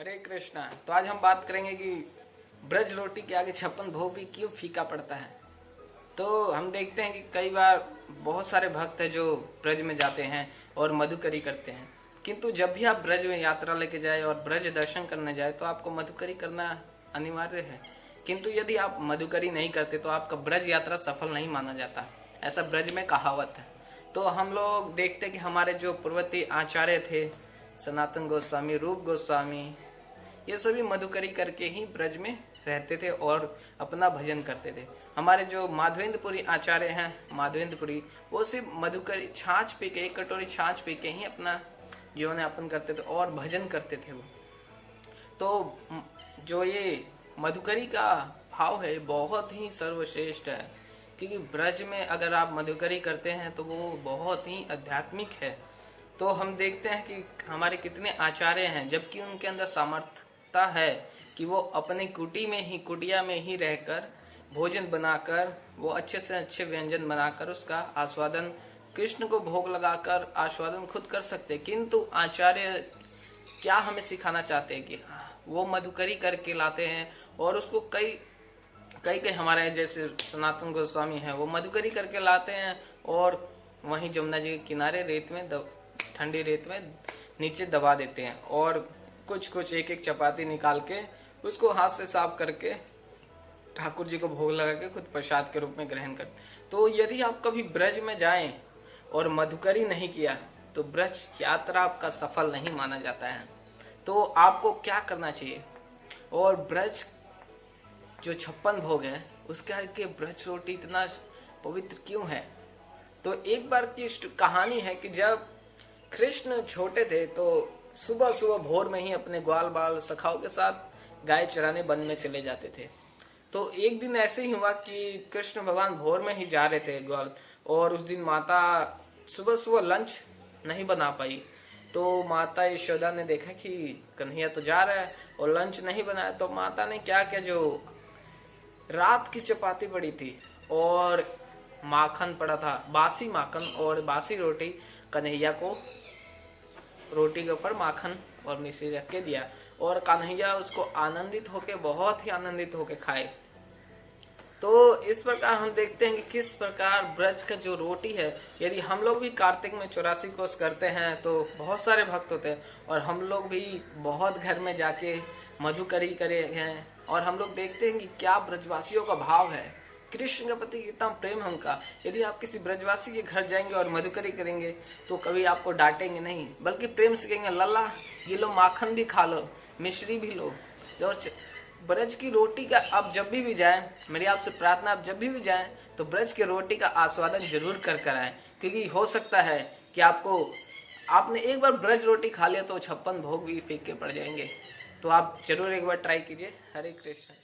हरे कृष्णा। तो आज हम बात करेंगे कि ब्रज रोटी के आगे छप्पन भोग भी क्यों फीका पड़ता है। तो हम देखते हैं कि कई बार बहुत सारे भक्त हैं जो ब्रज में जाते हैं और मधुकरी करते हैं, किंतु जब भी आप ब्रज में यात्रा लेके जाए और ब्रज दर्शन करने जाए तो आपको मधुकरी करना अनिवार्य है। किंतु यदि आप मधुकरी नहीं करते तो आपका ब्रज यात्रा सफल नहीं माना जाता, ऐसा ब्रज में कहावत है। तो हम लोग देखते हैं कि हमारे जो पूर्ववर्ती आचार्य थे, सनातन गोस्वामी, रूप गोस्वामी, ये सभी मधुकरी करके ही ब्रज में रहते थे और अपना भजन करते थे। हमारे जो माधवेंद्रपुरी आचार्य हैं, माधवेंद्रपुरी, वो सिर्फ मधुकरी छाछ पी के, एक कटोरी छाछ पी के ही अपना जीवन यापन करते थे और भजन करते थे वो। तो जो ये मधुकरी का भाव है बहुत ही सर्वश्रेष्ठ है, क्योंकि ब्रज में अगर आप मधुकरी करते हैं तो वो बहुत ही आध्यात्मिक है। तो हम देखते हैं कि हमारे कितने आचार्य हैं, जबकि उनके अंदर सामर्थ्यता है कि वो अपनी कुटिया में ही रहकर भोजन बनाकर, वो अच्छे से अच्छे व्यंजन बनाकर उसका आस्वादन, कृष्ण को भोग लगाकर आस्वादन खुद कर सकते, किंतु आचार्य क्या हमें सिखाना चाहते हैं कि वो मधुकरी करके लाते हैं और उसको कई हमारे जैसे सनातन गोस्वामी हैं, वो मधुकरी करके लाते हैं और वहीं जमुना जी के किनारे रेत में ठंडी रेत में नीचे दबा देते हैं और कुछ एक चपाती निकाल के उसको हाथ से साफ करके ठाकुर जी को भोग लगा के खुद प्रसाद के रूप में ग्रहण करते। तो यदि आप कभी ब्रज में जाएं और मधुकरी नहीं किया तो ब्रज यात्रा आपका सफल नहीं माना जाता है। तो आपको क्या करना चाहिए, और ब्रज जो छप्पन भोग है उसके आगे ब्रज रोटी इतना पवित्र क्यों है। तो एक बार की कहानी है कि जब कृष्ण छोटे थे तो सुबह सुबह भोर में ही अपने ग्वाल बाल सखाओं के साथ गाय चराने वन में चले जाते थे। तो एक दिन ऐसे ही हुआ कि कृष्ण भगवान भोर में ही जा रहे थे ग्वाल, और उस दिन माता सुबह सुबह लंच नहीं बना पाई। तो माता यशोदा ने देखा कि कन्हैया तो जा रहा है और लंच नहीं बनाया, तो माता ने क्या किया, जो रात की चपाती पड़ी थी और माखन पड़ा था, बासी माखन और बासी रोटी, कन्हैया को रोटी के ऊपर माखन और मिश्री रख के दिया और कन्हैया उसको बहुत ही आनंदित होके खाए। तो इस प्रकार हम देखते हैं कि किस प्रकार ब्रज का जो रोटी है, यदि हम लोग भी कार्तिक में 84 कोस करते हैं तो बहुत सारे भक्त होते हैं, और हम लोग भी बहुत घर में जाके मधुकरी करे हैं, और हम लोग देखते हैं कि क्या ब्रजवासियों का भाव है, कृष्ण के प्रति कितना प्रेम है उनका। यदि आप किसी ब्रजवासी के घर जाएंगे और मधुकरी करेंगे तो कभी आपको डांटेंगे नहीं, बल्कि प्रेम से कहेंगे, लल्ला ये लो माखन भी खा लो, मिश्री भी लो। और ब्रज की रोटी का आप जब भी जाएं, मेरी आपसे प्रार्थना, आप जब भी जाएं तो ब्रज की रोटी का आस्वादन जरूर कर आए, क्योंकि हो सकता है कि आपने एक बार ब्रज रोटी खा लिया तो 56 भोग भी फीके पड़ जाएंगे। तो आप जरूर एक बार ट्राई कीजिए। हरे कृष्ण।